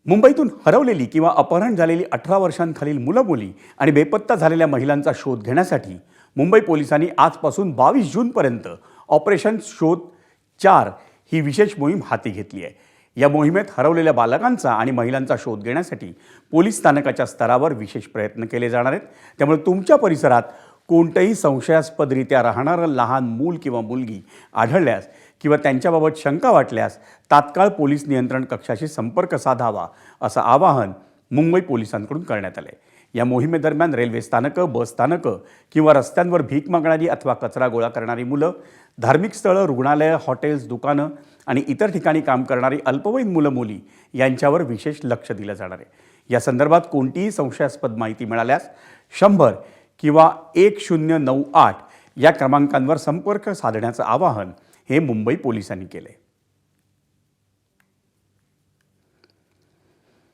मुंबईतून हरवलेली किंवा अपहरण झालेली 18 वर्षांखालील मुलं-मुली आणि बेपत्ता झालेल्या महिलांचा शोध घेण्यासाठी मुंबई पोलिसांनी आजपासून 22 जूनपर्यंत ऑपरेशन शोध 4 ही विशेष मोहीम हाती घेतली आहे। या मोहिमेत हरवलेल्या बालकांचा आणि महिलांचा शोध घेण्यासाठी पोलीस स्थानकाच्या स्तरावर विशेष प्रयत्न केले जाणार आहेत। त्यामुळे तुमच्या परिसरात कोणतेही संशयास्पदरित्या राहणारं लहान मूल किंवा मुलगी आढळल्यास किंवा त्यांच्याबाबत शंका वाटल्यास तात्काळ पोलीस नियंत्रण कक्षाशी संपर्क साधावा असं आवाहन मुंबई पोलिसांकडून करण्यात आले। या मोहिमेदरम्यान रेल्वे स्थानकं, बस स्थानकं किंवा रस्त्यांवर भीक मागणारी अथवा कचरा गोळा करणारी मुलं, धार्मिक स्थळं, रुग्णालयं, हॉटेल्स, दुकानं आणि इतर ठिकाणी काम करणारी अल्पवयीन मुलं-मुली यांच्यावर विशेष लक्ष दिलं जाणार आहे। या संदर्भात कोणतीही संशयास्पद माहिती मिळाल्यास 100 किंवा 1098 या क्रमांकांवर संपर्क साधण्याचं आवाहन हे मुंबई पोलिसांनी केले।